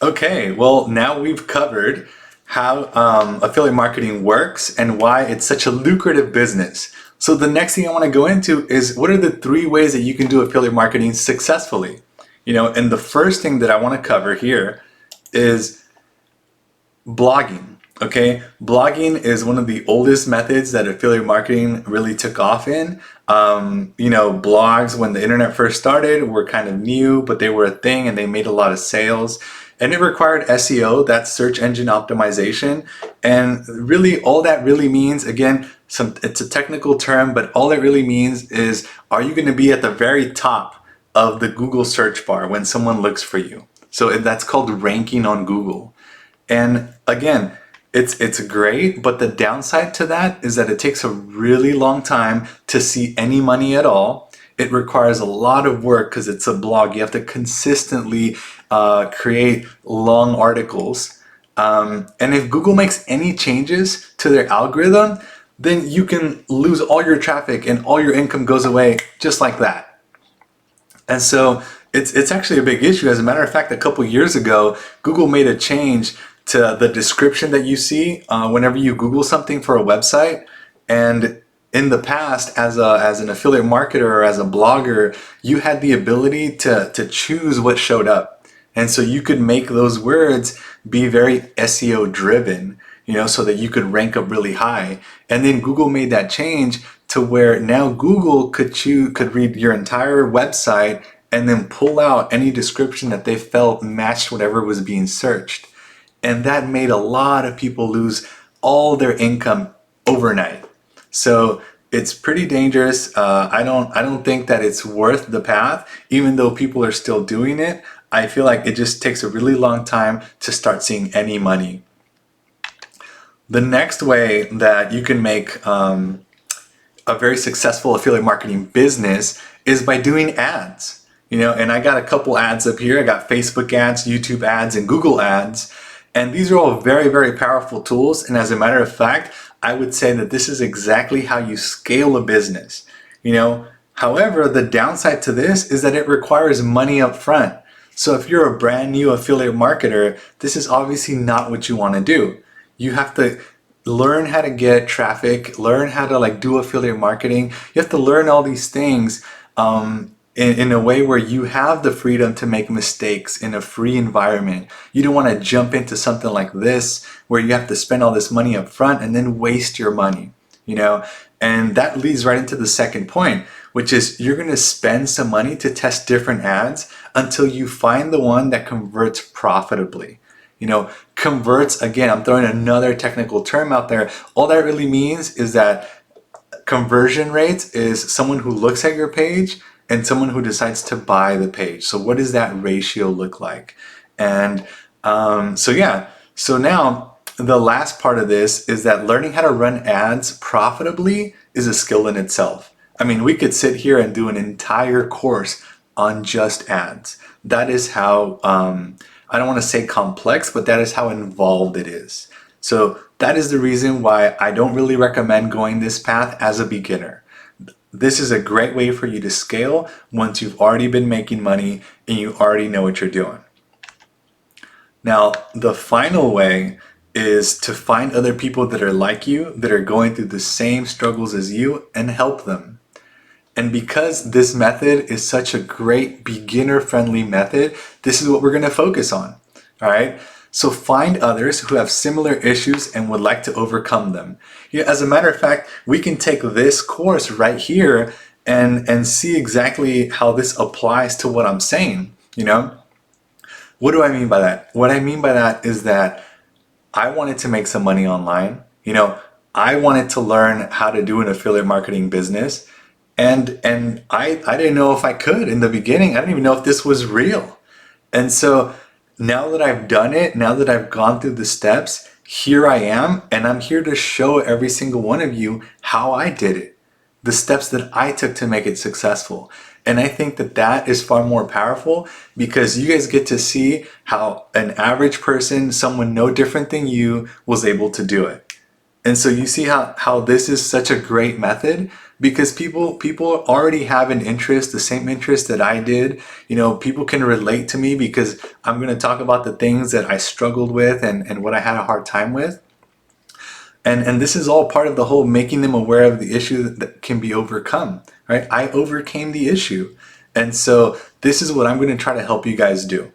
Okay, well, now we've covered how affiliate marketing works and why it's such a lucrative business. So the next thing I want to go into is what are the 3 ways that you can do affiliate marketing successfully? And the first thing that I want to cover here is blogging. Okay, blogging is one of the oldest methods that affiliate marketing really took off in. Blogs when the internet first started were kind of new, but they were a thing and they made a lot of sales. And it required SEO, that's search engine optimization. And really, all that really means, again, it's a technical term, but all it really means is, are you going to be at the very top of the Google search bar when someone looks for you? So that's called ranking on Google. And again, it's great, but the downside to that is that it takes a really long time to see any money at all. It requires a lot of work because it's a blog. You have to consistently create long articles. And if Google makes any changes to their algorithm, then you can lose all your traffic and all your income goes away just like that. And so it's actually a big issue. As a matter of fact, a couple years ago, Google made a change to the description that you see whenever you Google something for a website. And in the past, as an affiliate marketer or as a blogger, you had the ability to choose what showed up. And so you could make those words be very SEO driven, so that you could rank up really high. And then Google made that change to where now Google could read your entire website and then pull out any description that they felt matched whatever was being searched. And that made a lot of people lose all their income overnight. So it's pretty dangerous. I don't think that it's worth the path, even though people are still doing it. I feel like it just takes a really long time to start seeing any money. The next way that you can make a very successful affiliate marketing business is by doing ads. And I got a couple ads up here. I got Facebook ads, YouTube ads, and Google ads. And these are all very, very powerful tools. And as a matter of fact, I would say that this is exactly how you scale a business. However, the downside to this is that it requires money up front. So if you're a brand new affiliate marketer, this is obviously not what you want to do. You have to learn how to get traffic, learn how to do affiliate marketing. You have to learn all these things in a way where you have the freedom to make mistakes in a free environment. You don't want to jump into something like this where you have to spend all this money up front and then waste your money, And that leads right into the second point, which is you're going to spend some money to test different ads until you find the one that converts profitably. Converts, again, I'm throwing another technical term out there. All that really means is that conversion rates is someone who looks at your page and someone who decides to buy the page. So what does that ratio look like? And so now the last part of this is that learning how to run ads profitably is a skill in itself. I mean, we could sit here and do an entire course on just ads. That is how, I don't want to say complex, but that is how involved it is. So that is the reason why I don't really recommend going this path as a beginner. This is a great way for you to scale once you've already been making money and you already know what you're doing. Now, the final way is to find other people that are like you, that are going through the same struggles as you, and help them. And because this method is such a great beginner-friendly method, this is what we're going to focus on. All right? So find others who have similar issues and would like to overcome them. As a matter of fact, we can take this course right here and see exactly how this applies to what I'm saying. What do I mean by that? What I mean by that is that I wanted to make some money online. I wanted to learn how to do an affiliate marketing business. And I didn't know if I could in the beginning. I didn't even know if this was real. And so now that I've done it, now that I've gone through the steps, here I am, and I'm here to show every single one of you how I did it, the steps that I took to make it successful. And I think that that is far more powerful because you guys get to see how an average person, someone no different than you, was able to do it. And so you see how this is such a great method because people already have an interest, the same interest that I did. You know, people can relate to me because I'm going to talk about the things that I struggled with and what I had a hard time with. And this is all part of the whole making them aware of the issue that can be overcome, right? I overcame the issue. And so this is what I'm going to try to help you guys do.